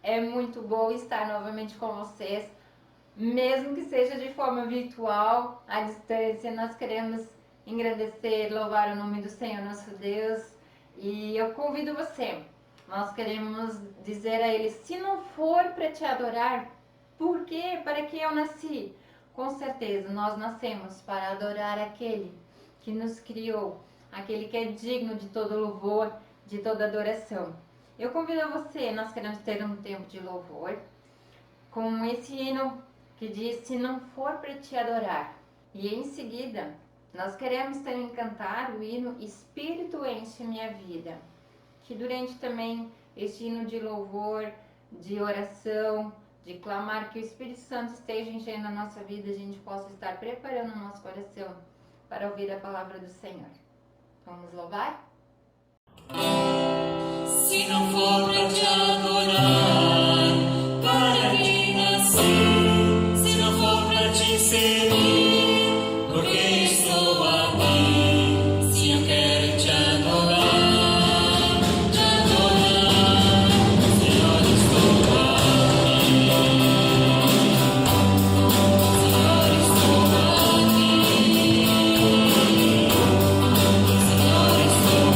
É muito bom estar novamente com vocês, mesmo que seja de forma virtual, à distância. Nós queremos engrandecer, louvar o nome do Senhor nosso Deus, e eu convido você. Nós queremos dizer a Ele: se não for para te adorar, por quê? Para que eu nasci? Com certeza, nós nascemos para adorar aquele que nos criou, aquele que é digno de todo louvor, de toda adoração. Eu convido você, nós queremos ter um tempo de louvor, com esse hino que diz: se não for para te adorar. E em seguida, nós queremos também cantar o hino Espírito Enche Minha Vida, que durante também este hino de louvor, de oração, de clamar que o Espírito Santo esteja enchendo a nossa vida, a gente possa estar preparando o nosso coração para ouvir a palavra do Senhor. Vamos louvar? Se não for para te adorar, para que nasci? Se não for para te servir, porque estou aqui? Se eu quero te adorar, Senhor, estou aqui. Senhor, estou aqui. Senhor, estou aqui. Senhor, estou aqui.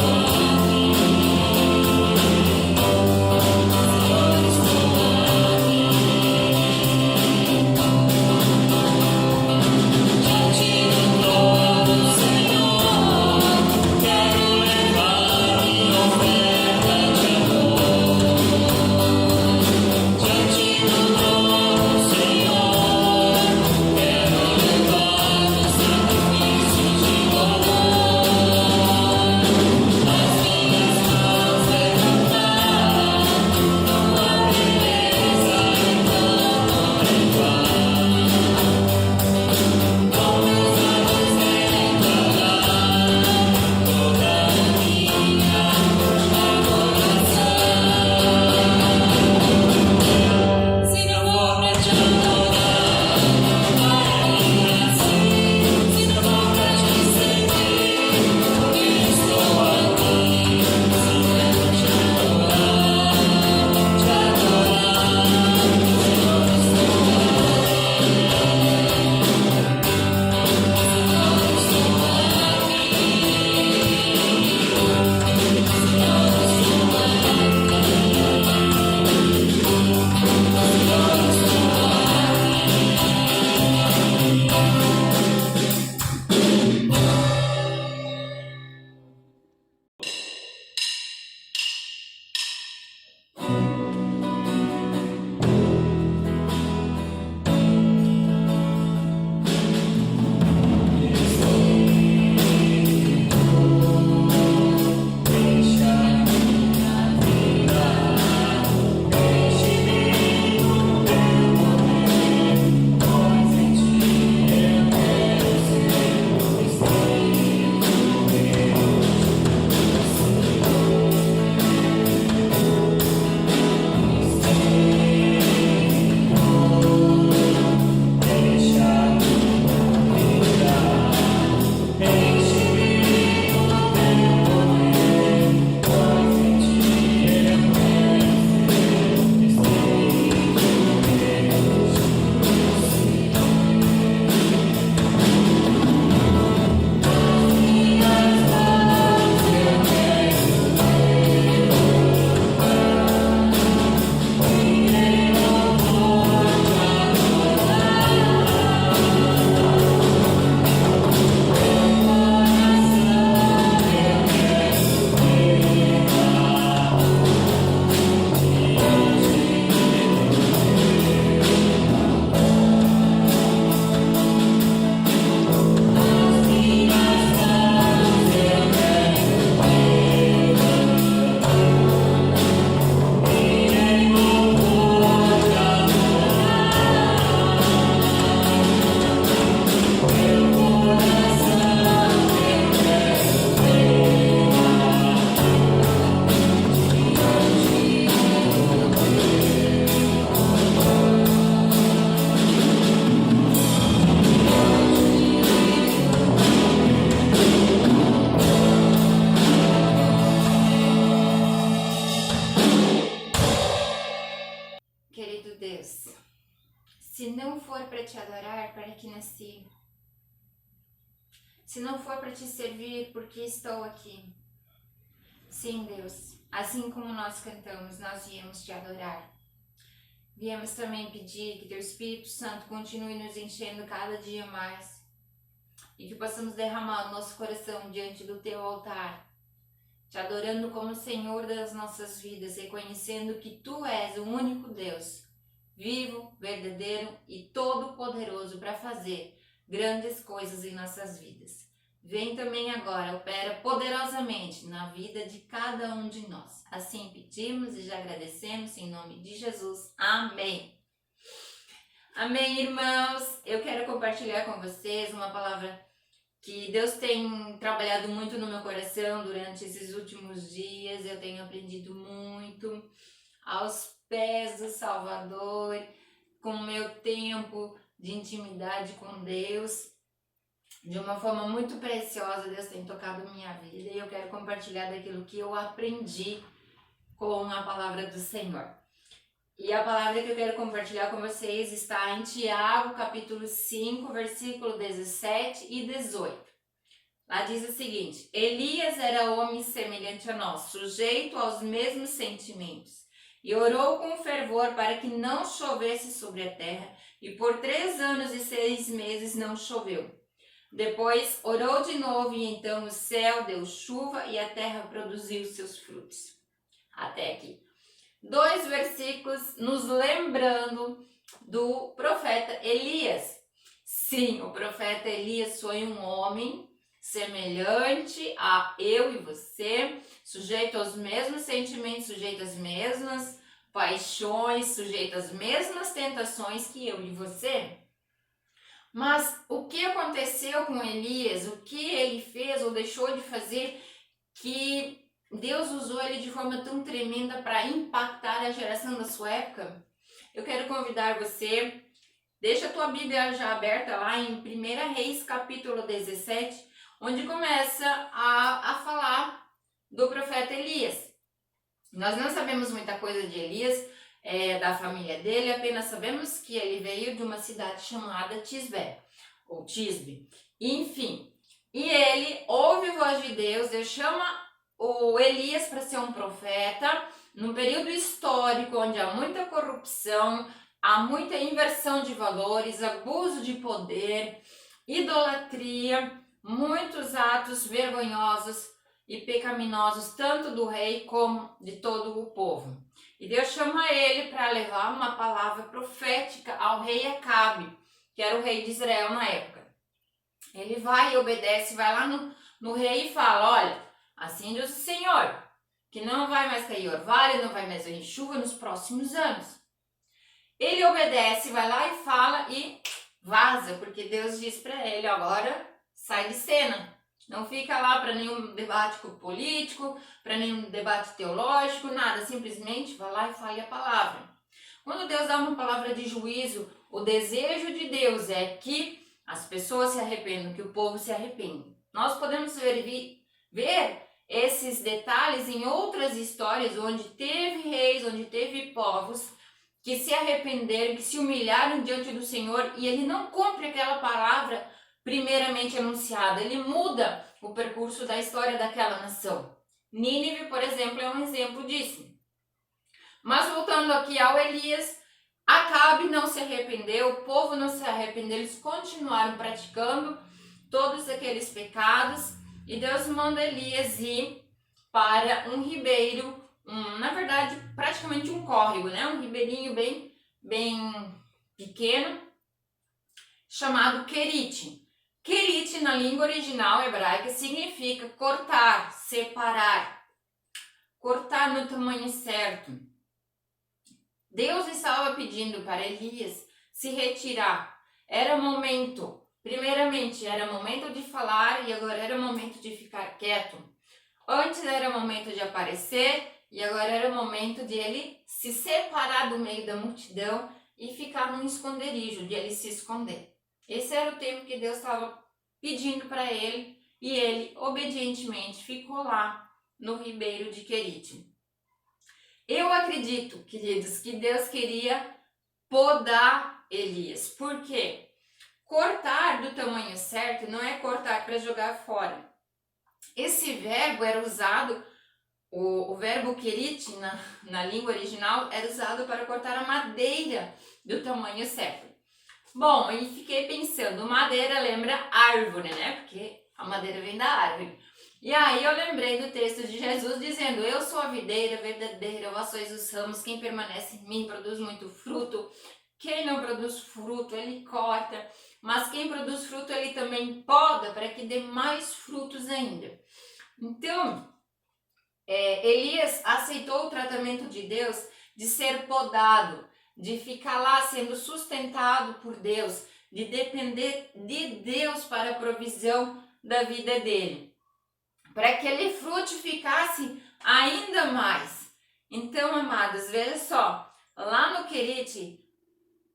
for para te adorar, para que nasci. Se não for para te servir, porque estou aqui. Sim, Deus, assim como nós cantamos, nós viemos te adorar. Viemos também pedir que teu Espírito Santo continue nos enchendo cada dia mais e que possamos derramar o nosso coração diante do teu altar, te adorando como Senhor das nossas vidas, reconhecendo que tu és o único Deus, vivo, verdadeiro e todo-poderoso para fazer grandes coisas em nossas vidas. Vem também agora, opera poderosamente na vida de cada um de nós. Assim pedimos e já agradecemos em nome de Jesus. Amém. Amém, irmãos. Eu quero compartilhar com vocês uma palavra que Deus tem trabalhado muito no meu coração durante esses últimos dias. Eu tenho aprendido muito aos pés do Salvador, com o meu tempo de intimidade com Deus. De uma forma muito preciosa, Deus tem tocado minha vida e eu quero compartilhar daquilo que eu aprendi com a palavra do Senhor. E a palavra que eu quero compartilhar com vocês está em Tiago, capítulo 5, versículo 17 e 18. Lá diz o seguinte: Elias era homem semelhante a nós, sujeito aos mesmos sentimentos, e orou com fervor para que não chovesse sobre a terra, e por 3 anos e 6 meses não choveu. Depois orou de novo e então o céu deu chuva e a terra produziu seus frutos. Até aqui. 2 versículos nos lembrando do profeta Elias. Sim, o profeta Elias foi um homem semelhante a eu e você, sujeito aos mesmos sentimentos, sujeito às mesmas paixões, sujeito às mesmas tentações que eu e você. Mas o que aconteceu com Elias, o que ele fez ou deixou de fazer, que Deus usou ele de forma tão tremenda para impactar a geração da sua época? Eu quero convidar você, deixa a tua Bíblia já aberta lá em 1 Reis capítulo 17, onde começa a falar do profeta Elias. Nós não sabemos muita coisa de Elias, da família dele, apenas sabemos que ele veio de uma cidade chamada Tisbe, ou Tisbe. Enfim, e ele ouve a voz de Deus, Deus chama o Elias para ser um profeta, num período histórico onde há muita corrupção, há muita inversão de valores, abuso de poder, idolatria, muitos atos vergonhosos e pecaminosos, tanto do rei como de todo o povo. E Deus chama ele para levar uma palavra profética ao rei Acabe, que era o rei de Israel na época. Ele vai e obedece, vai lá no rei e fala: olha, assim diz o Senhor, que não vai mais cair orvalho, não vai mais haver chuva nos próximos anos. Ele obedece, vai lá e fala e vaza, porque Deus diz para ele: agora sai de cena. Não fica lá para nenhum debate político, para nenhum debate teológico, nada. Simplesmente vai lá e fale a palavra. Quando Deus dá uma palavra de juízo, o desejo de Deus é que as pessoas se arrependam, que o povo se arrependa. Nós podemos ver esses detalhes em outras histórias onde teve reis, onde teve povos que se arrependeram, que se humilharam diante do Senhor e ele não cumpre aquela palavra primeiramente anunciada, ele muda o percurso da história daquela nação. Nínive, por exemplo, é um exemplo disso. Mas voltando aqui ao Elias, Acabe não se arrependeu, o povo não se arrependeu, eles continuaram praticando todos aqueles pecados e Deus manda Elias ir para um ribeiro, na verdade praticamente um córrego, né? Um ribeirinho bem pequeno, chamado Querite. Querite, na língua original hebraica, significa cortar, separar, cortar no tamanho certo. Deus estava pedindo para Elias se retirar. Era momento, primeiramente, era momento de falar e agora era momento de ficar quieto. Antes era momento de aparecer e agora era momento de ele se separar do meio da multidão e ficar num esconderijo, de ele se esconder. Esse era o tempo que Deus estava pedindo para ele e ele obedientemente ficou lá no ribeiro de Querite. Eu acredito, queridos, que Deus queria podar Elias. Por quê? Cortar do tamanho certo não é cortar para jogar fora. Esse verbo era usado, o verbo kerit na língua original era usado para cortar a madeira do tamanho certo. Bom, e fiquei pensando, madeira lembra árvore, né? Porque a madeira vem da árvore. E aí eu lembrei do texto de Jesus dizendo: eu sou a videira verdadeira, vós sois os ramos, quem permanece em mim produz muito fruto. Quem não produz fruto, ele corta, mas quem produz fruto, ele também poda para que dê mais frutos ainda. Então, Elias aceitou o tratamento de Deus de ser podado, de ficar lá sendo sustentado por Deus, de depender de Deus para a provisão da vida dele, para que ele frutificasse ainda mais. Então, amados, veja só, lá no Querite,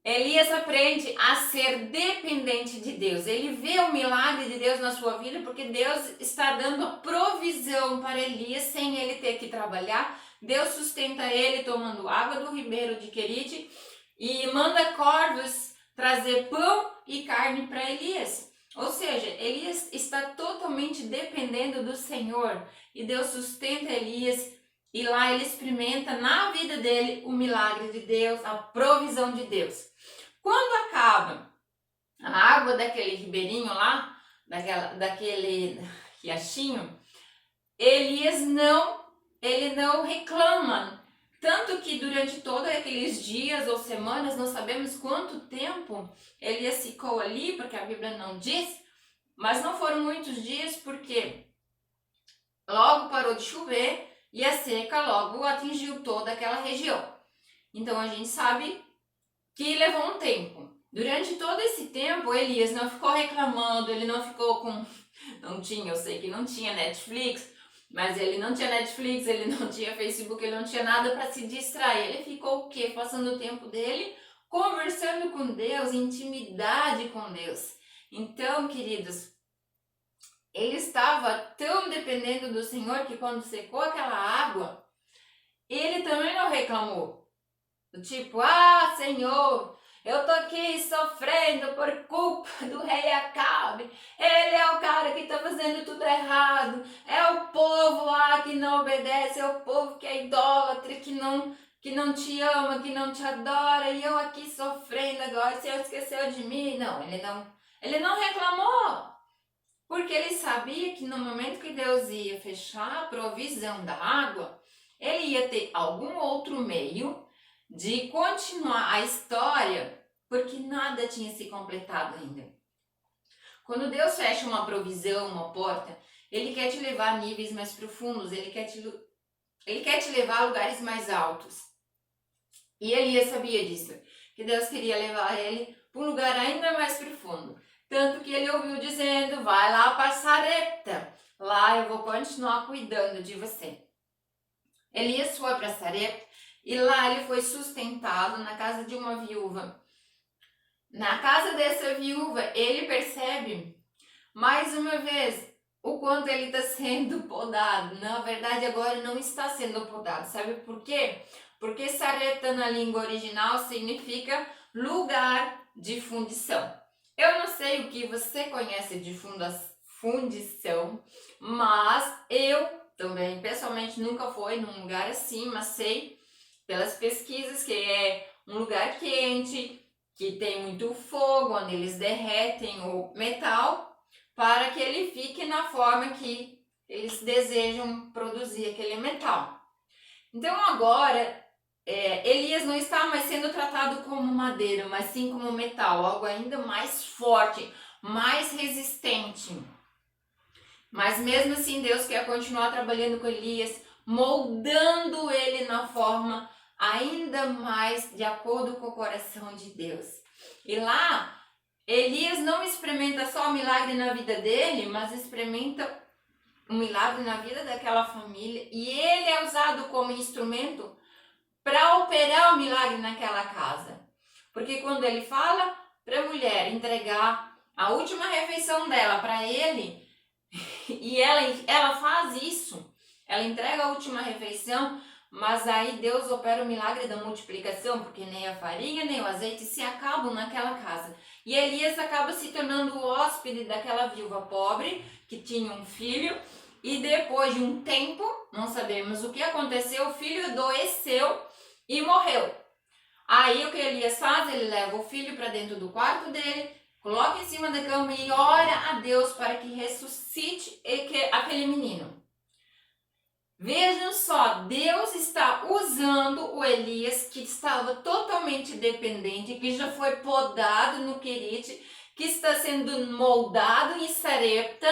Elias aprende a ser dependente de Deus. Ele vê o milagre de Deus na sua vida porque Deus está dando provisão para Elias sem ele ter que trabalhar. Deus sustenta ele tomando água do ribeiro de Querite e manda corvos trazer pão e carne para Elias. Ou seja, Elias está totalmente dependendo do Senhor e Deus sustenta Elias. E lá ele experimenta na vida dele o milagre de Deus, a provisão de Deus. Quando acaba a água daquele ribeirinho lá, daquele riachinho, Elias ele não reclama. Tanto que durante todos aqueles dias ou semanas, não sabemos quanto tempo Elias ficou ali, porque a Bíblia não diz, mas não foram muitos dias, porque logo parou de chover e a seca logo atingiu toda aquela região. Então a gente sabe que levou um tempo. Durante todo esse tempo, Elias não ficou reclamando, ele não ficou com... eu sei que não tinha Netflix, mas ele não tinha Netflix, ele não tinha Facebook, ele não tinha nada para se distrair. Ele ficou o quê? Passando o tempo dele conversando com Deus, intimidade com Deus. Então, queridos, ele estava tão dependendo do Senhor que quando secou aquela água, ele também não reclamou. Tipo, Senhor, eu tô aqui sofrendo por culpa do rei Acabe. Ele é o cara que tá fazendo tudo errado. É o povo lá que não obedece, é o povo que é idólatra, que não te ama, que não te adora. E eu aqui sofrendo agora, o Senhor esqueceu de mim. Não, ele não reclamou. Porque ele sabia que no momento que Deus ia fechar a provisão da água, ele ia ter algum outro meio de continuar a história, porque nada tinha se completado ainda. Quando Deus fecha uma provisão, uma porta, ele quer te levar a níveis mais profundos, ele quer te levar a lugares mais altos. E Elias sabia disso, que Deus queria levar ele para um lugar ainda mais profundo. Tanto que ele ouviu dizendo: vai lá para Sarepta, lá eu vou continuar cuidando de você. Elias foi para Sarepta e lá ele foi sustentado na casa de uma viúva. Na casa dessa viúva, ele percebe mais uma vez o quanto ele está sendo podado. Na verdade, agora não está sendo podado. Sabe por quê? Porque Sarepta na língua original significa lugar de fundição. Eu não sei o que você conhece de fundição, mas eu também, pessoalmente, nunca fui num lugar assim, mas sei pelas pesquisas que é um lugar quente, que tem muito fogo, onde eles derretem o metal para que ele fique na forma que eles desejam produzir aquele metal. Então agora, Elias não está mais sendo tratado como madeira, mas sim como metal, algo ainda mais forte, mais resistente. Mas mesmo assim, Deus quer continuar trabalhando com Elias, moldando ele na forma ainda mais de acordo com o coração de Deus. E lá, Elias não experimenta só o milagre na vida dele, mas experimenta um milagre na vida daquela família. E ele é usado como instrumento para operar o milagre naquela casa. Porque quando ele fala para a mulher entregar a última refeição dela para ele, e ela faz isso, ela entrega a última refeição, mas aí Deus opera o milagre da multiplicação, porque nem a farinha nem o azeite se acabam naquela casa. E Elias acaba se tornando o hóspede daquela viúva pobre, que tinha um filho, e depois de um tempo, não sabemos o que aconteceu, o filho adoeceu e morreu. Aí o que Elias faz? Ele leva o filho para dentro do quarto dele, coloca em cima da cama e ora a Deus para que ressuscite aquele menino. Vejam só, Deus está usando o Elias, que estava totalmente dependente, que já foi podado no Querite, que está sendo moldado em Sarepta,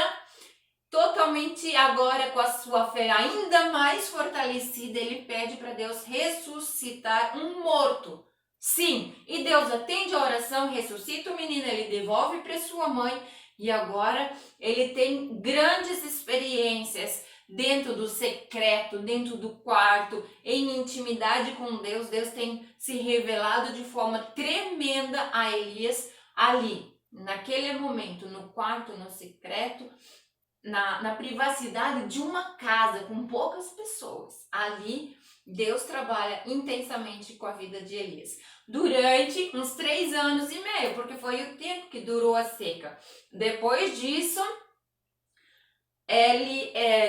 totalmente agora com a sua fé ainda mais fortalecida, ele pede para Deus ressuscitar um morto. Sim, e Deus atende a oração, ressuscita o menino, ele devolve para sua mãe, e agora ele tem grandes experiências dentro do secreto, dentro do quarto, em intimidade com Deus. Deus tem se revelado de forma tremenda a Elias ali, naquele momento, no quarto, no secreto, na privacidade de uma casa com poucas pessoas. Ali, Deus trabalha intensamente com a vida de Elias. Durante uns 3 anos e meio, porque foi o tempo que durou a seca. Depois disso,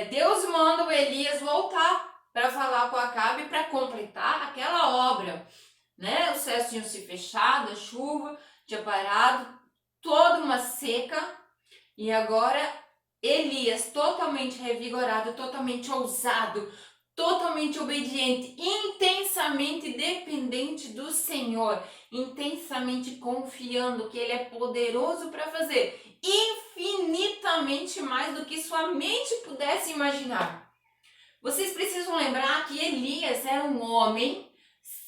Deus manda o Elias voltar para falar com Acabe para completar aquela obra, né? Os céus tinham se fechado, a chuva tinha parado, toda uma seca, e agora Elias, totalmente revigorado, totalmente ousado, totalmente obediente, intensamente dependente do Senhor, intensamente confiando que Ele é poderoso para fazer infinitamente mais do que sua mente pudesse imaginar. Vocês precisam lembrar que Elias era um homem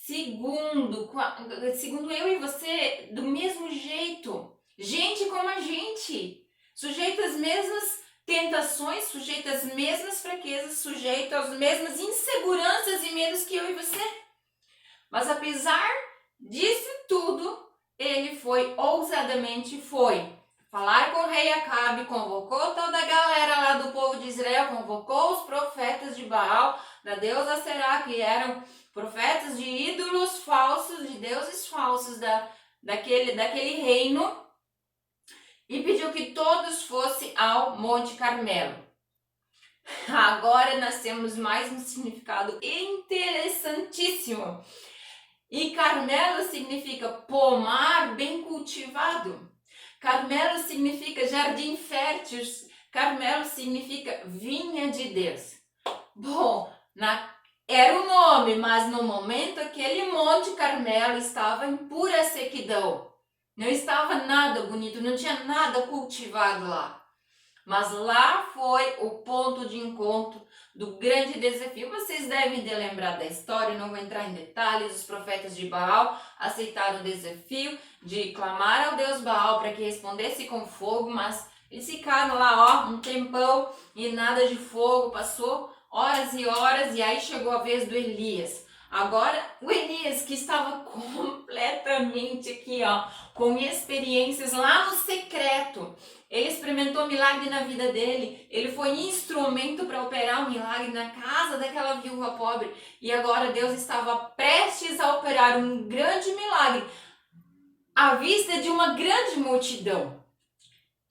segundo eu e você, do mesmo jeito, gente como a gente, sujeito às mesmas tentações, sujeito às mesmas fraquezas, sujeito às mesmas inseguranças e medos que eu e você. Mas apesar disso tudo, ele ousadamente falar com o rei Acabe, convocou toda a galera lá do povo de Israel, convocou os profetas de Baal, da deusa Será, que eram profetas de ídolos falsos, de deuses falsos daquele reino, e pediu que todos fossem ao Monte Carmelo. Agora nós temos mais um significado interessantíssimo. E Carmelo significa pomar bem cultivado. Carmelo significa jardim fértil. Carmelo significa vinha de Deus. Bom, era o nome, mas no momento aquele Monte Carmelo estava em pura sequidão. Não estava nada bonito, não tinha nada cultivado lá. Mas lá foi o ponto de encontro do grande desafio. Vocês devem lembrar da história, não vou entrar em detalhes. Os profetas de Baal aceitaram o desafio de clamar ao Deus Baal para que respondesse com fogo, mas eles ficaram lá um tempão e nada de fogo, passou horas e horas, e aí chegou a vez do Elias. Agora, o Elias, que estava completamente aqui, com experiências lá no secreto, ele experimentou milagre na vida dele, ele foi instrumento para operar um milagre na casa daquela viúva pobre, e agora Deus estava prestes a operar um grande milagre à vista de uma grande multidão.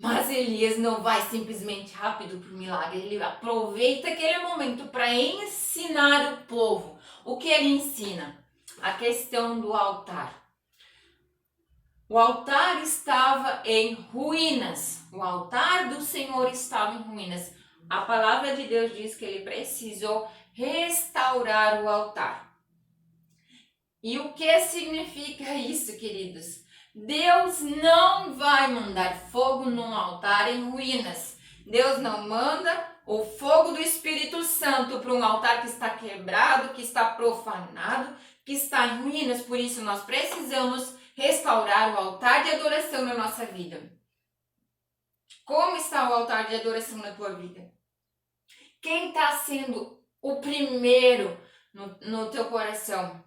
Mas Elias não vai simplesmente rápido para o milagre, ele aproveita aquele momento para ensinar o povo. O que ele ensina? A questão do altar. O altar estava em ruínas. O altar do Senhor estava em ruínas. A palavra de Deus diz que ele precisou restaurar o altar. E o que significa isso, queridos? Deus não vai mandar fogo num altar em ruínas. Deus não manda o fogo do Espírito Santo para um altar que está quebrado, que está profanado, que está em ruínas. Por isso nós precisamos restaurar o altar de adoração na nossa vida. Como está o altar de adoração na tua vida? Quem está sendo o primeiro no teu coração?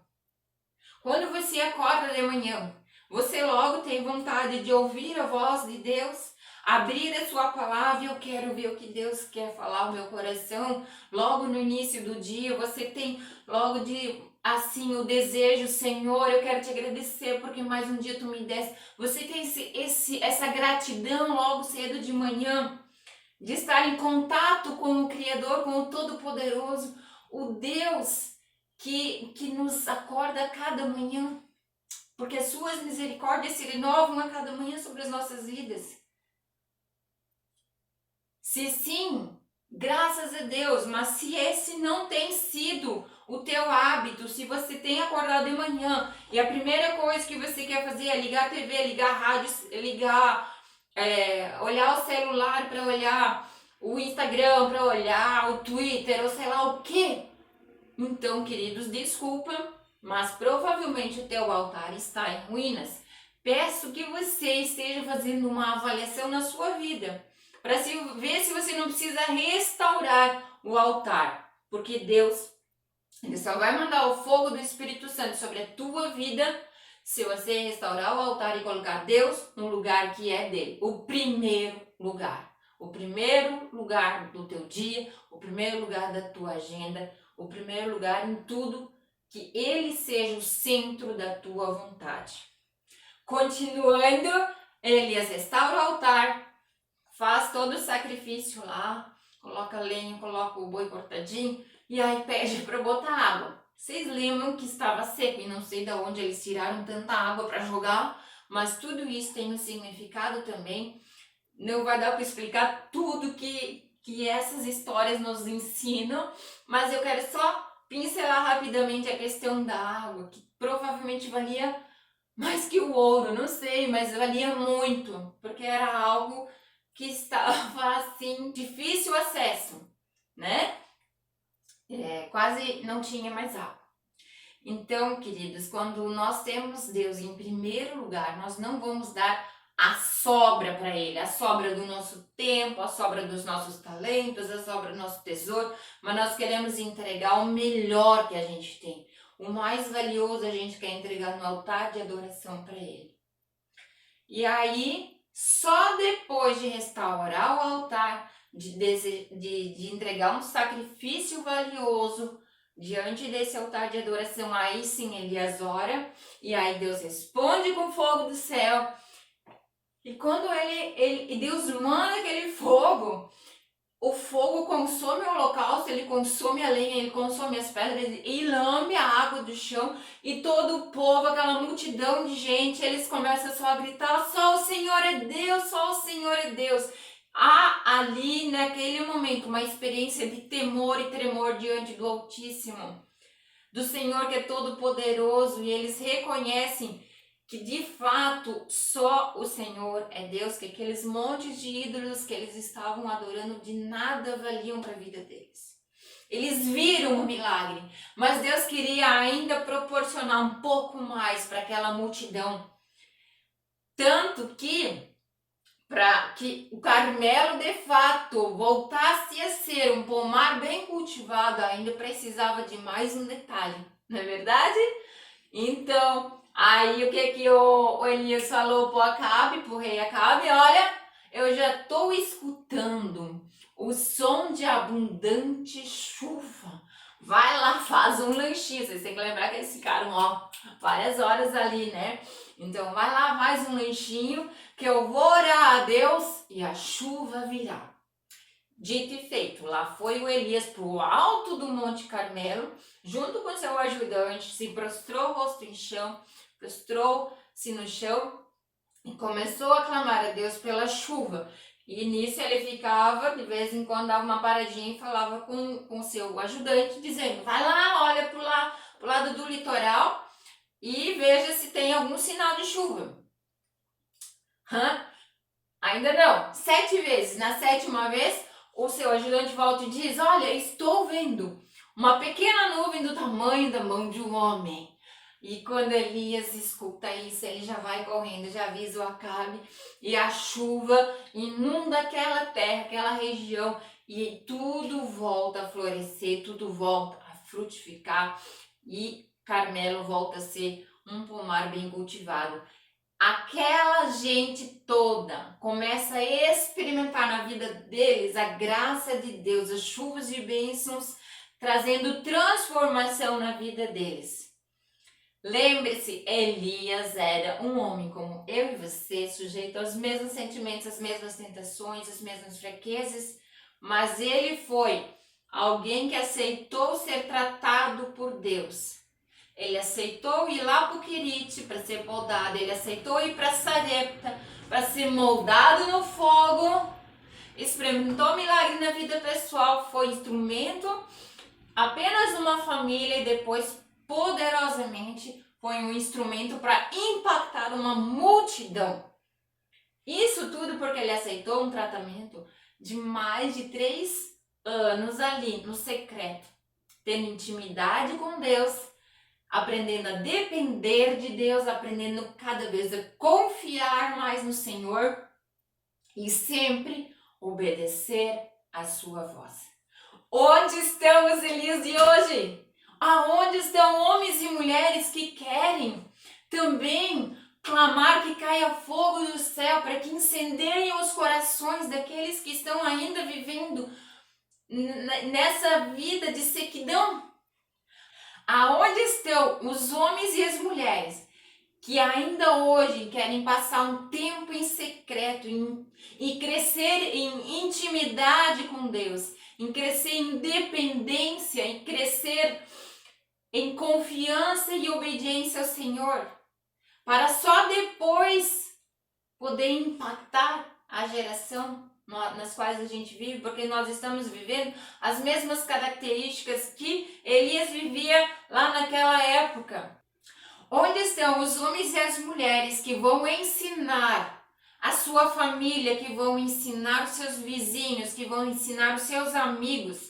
Quando você acorda de manhã, você logo tem vontade de ouvir a voz de Deus? abrir a sua palavra. Eu quero ver o que Deus quer falar ao meu coração. Logo no início do dia, você tem logo de assim o desejo, Senhor, eu quero te agradecer porque mais um dia tu me desse. Você tem essa gratidão logo cedo de manhã, de estar em contato com o Criador, com o Todo-Poderoso, o Deus que nos acorda a cada manhã, porque as suas misericórdias se renovam a cada manhã sobre as nossas vidas. Se sim, graças a Deus, mas se esse não tem sido o teu hábito, se você tem acordado de manhã e a primeira coisa que você quer fazer é ligar a TV, ligar a rádio, olhar o celular para olhar o Instagram, para olhar o Twitter ou sei lá o que, então, queridos, desculpa, mas provavelmente o teu altar está em ruínas. Peço que você esteja fazendo uma avaliação na sua vida, para ver se você não precisa restaurar o altar, porque Deus, Ele só vai mandar o fogo do Espírito Santo sobre a tua vida se você restaurar o altar e colocar Deus no lugar que é dele, o primeiro lugar do teu dia, o primeiro lugar da tua agenda, o primeiro lugar em tudo, que ele seja o centro da tua vontade. Continuando, Elias restaura o altar, faz todo o sacrifício lá, coloca lenha, coloca o boi cortadinho e aí pede para botar água. Vocês lembram que estava seco e não sei de onde eles tiraram tanta água para jogar, mas tudo isso tem um significado também. Não vai dar para explicar tudo que essas histórias nos ensinam, mas eu quero só pincelar rapidamente a questão da água, que provavelmente valia mais que o ouro, não sei, mas valia muito, porque era algo que estava assim, difícil acesso, né? Quase não tinha mais água. Então, queridos, quando nós temos Deus em primeiro lugar, nós não vamos dar a sobra para Ele, a sobra do nosso tempo, a sobra dos nossos talentos, a sobra do nosso tesouro, mas nós queremos entregar o melhor que a gente tem. O mais valioso a gente quer entregar no altar de adoração para Ele. E aí, só depois de restaurar o altar, de entregar um sacrifício valioso diante desse altar de adoração, aí sim Elias ora, e aí Deus responde com fogo do céu. E quando Deus manda aquele fogo, o fogo consome o holocausto, ele consome a lenha, ele consome as pedras e lambe a água do chão. E todo o povo, aquela multidão de gente, eles começam só a gritar: só o Senhor é Deus, só o Senhor é Deus. Há ali, naquele momento, uma experiência de temor e tremor diante do Altíssimo, do Senhor que é todo poderoso, e eles reconhecem que de fato só o Senhor é Deus, que aqueles montes de ídolos que eles estavam adorando de nada valiam para a vida deles. Eles viram o milagre, mas Deus queria ainda proporcionar um pouco mais para aquela multidão. Tanto que, para que o Carmelo de fato voltasse a ser um pomar bem cultivado, ainda precisava de mais um detalhe, não é verdade? Então, aí o que o Elias falou pro rei Acabe? Olha, eu já estou escutando o som de abundante chuva. Vai lá, faz um lanchinho. Vocês têm que lembrar que eles ficaram, várias horas ali, né? Então, vai lá, faz um lanchinho, que eu vou orar a Deus e a chuva virá. Dito e feito, lá foi o Elias pro alto do Monte Carmelo, junto com seu ajudante, se prostrou o rosto em chão, prostrou-se no chão e começou a clamar a Deus pela chuva. E nisso ele ficava, de vez em quando dava uma paradinha e falava com seu ajudante, dizendo: vai lá, olha pro lado do litoral e veja se tem algum sinal de chuva. Ainda não. 7 vezes. Na 7ª vez, o seu ajudante volta e diz: olha, estou vendo uma pequena nuvem do tamanho da mão de um homem. E quando Elias escuta isso, ele já vai correndo, já avisa o Acabe, e a chuva inunda aquela terra, aquela região, e tudo volta a florescer, tudo volta a frutificar, e Carmelo volta a ser um pomar bem cultivado. aquela gente toda começa a experimentar na vida deles a graça de Deus, as chuvas de bênçãos, trazendo transformação na vida deles. Lembre-se, Elias era um homem como eu e você, sujeito aos mesmos sentimentos, às mesmas tentações, às mesmas fraquezas, mas ele foi alguém que aceitou ser tratado por Deus. Ele aceitou ir lá para o Querite para ser podado, ele aceitou ir para Sarepta para ser moldado no fogo, experimentou milagre na vida pessoal, foi instrumento apenas numa família e depois poderosamente foi um instrumento para impactar uma multidão. Isso tudo porque ele aceitou um tratamento de mais de 3 anos ali no secreto, tendo intimidade com Deus, aprendendo a depender de Deus, aprendendo cada vez a confiar mais no Senhor e sempre obedecer a sua voz. Onde estão os Elias de hoje? Aonde estão homens e mulheres que querem também clamar que caia fogo do céu para que incendeiem os corações daqueles que estão ainda vivendo nessa vida de sequidão? Aonde estão os homens e as mulheres que ainda hoje querem passar um tempo em secreto e crescer em intimidade com Deus, em crescer em dependência, em crescer em confiança e obediência ao Senhor, para só depois poder impactar a geração nas quais a gente vive, porque nós estamos vivendo as mesmas características que Elias vivia lá naquela época. Onde estão os homens e as mulheres que vão ensinar a sua família, que vão ensinar os seus vizinhos, que vão ensinar os seus amigos,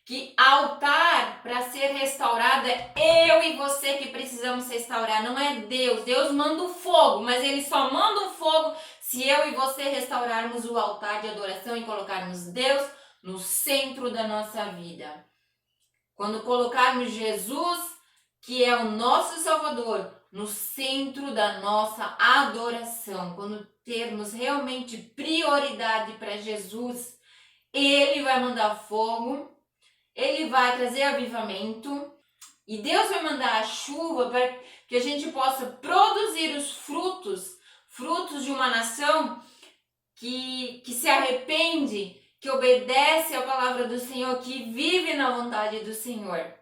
que altar para ser restaurado é eu e você que precisamos restaurar, não é Deus. Deus manda o fogo, mas ele só manda o fogo se eu e você restaurarmos o altar de adoração e colocarmos Deus no centro da nossa vida. Quando colocarmos Jesus, que é o nosso Salvador, no centro da nossa adoração, quando termos realmente prioridade para Jesus, ele vai mandar fogo, ele vai trazer avivamento e Deus vai mandar a chuva para que a gente possa produzir os frutos de uma nação que se arrepende, que obedece à palavra do Senhor, que vive na vontade do Senhor.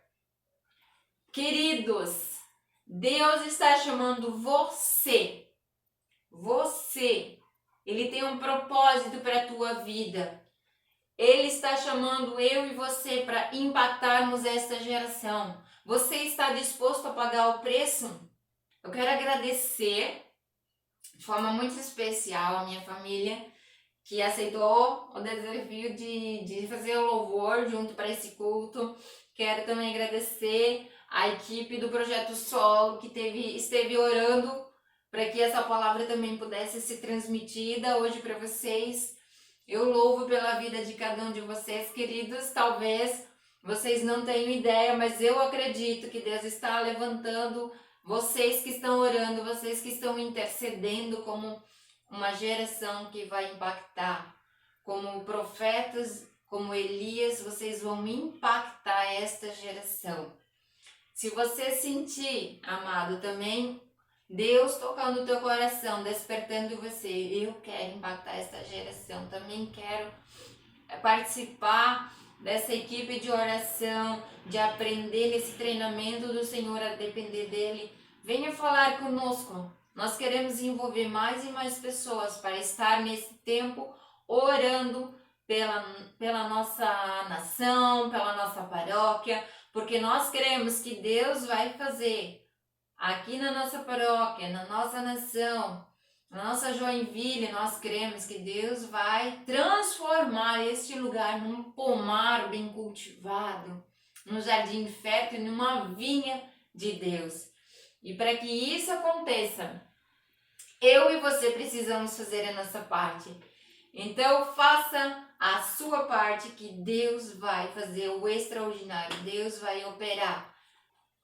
Queridos, Deus está chamando você. Ele tem um propósito para a tua vida. Ele está chamando eu e você para impactarmos esta geração. Você está disposto a pagar o preço? Eu quero agradecer de forma muito especial a minha família que aceitou o desafio de fazer o louvor junto para esse culto. Quero também agradecer a equipe do Projeto Solo que esteve orando para que essa palavra também pudesse ser transmitida hoje para vocês. Eu louvo pela vida de cada um de vocês, queridos. Talvez vocês não tenham ideia, mas eu acredito que Deus está levantando vocês que estão orando, vocês que estão intercedendo como uma geração que vai impactar. Como profetas, como Elias, vocês vão impactar esta geração. Se você sentir, amado, também Deus tocando o teu coração, despertando você, eu quero impactar essa geração, também quero participar dessa equipe de oração, de aprender nesse treinamento do Senhor, a depender dEle, venha falar conosco. Nós queremos envolver mais e mais pessoas para estar nesse tempo orando pela nossa nação, pela nossa paróquia, porque nós queremos que Deus vai fazer aqui na nossa paróquia, na nossa nação, na nossa Joinville, nós cremos que Deus vai transformar este lugar num pomar bem cultivado, num jardim fértil, numa vinha de Deus. E para que isso aconteça, eu e você precisamos fazer a nossa parte. Então faça a sua parte que Deus vai fazer o extraordinário, Deus vai operar.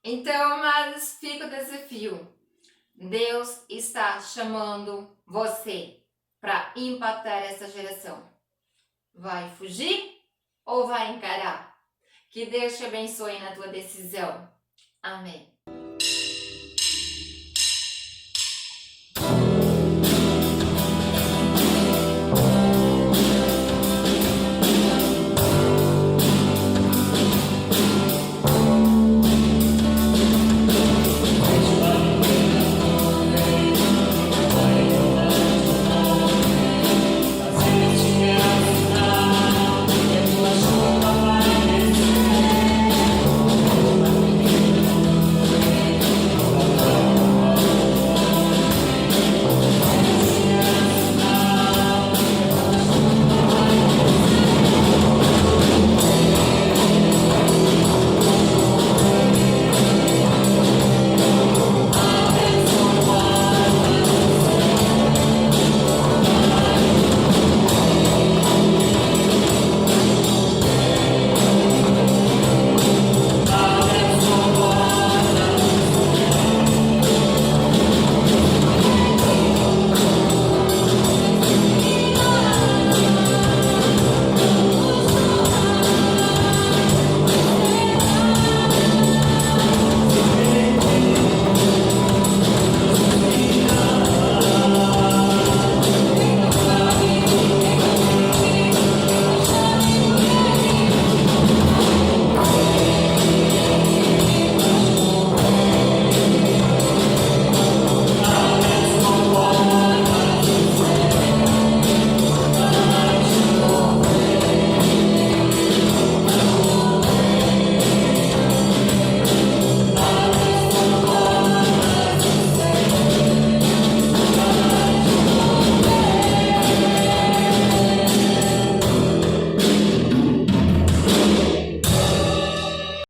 Então, amados, fica o desafio. Deus está chamando você para impactar essa geração. Vai fugir ou vai encarar? Que Deus te abençoe na tua decisão. Amém.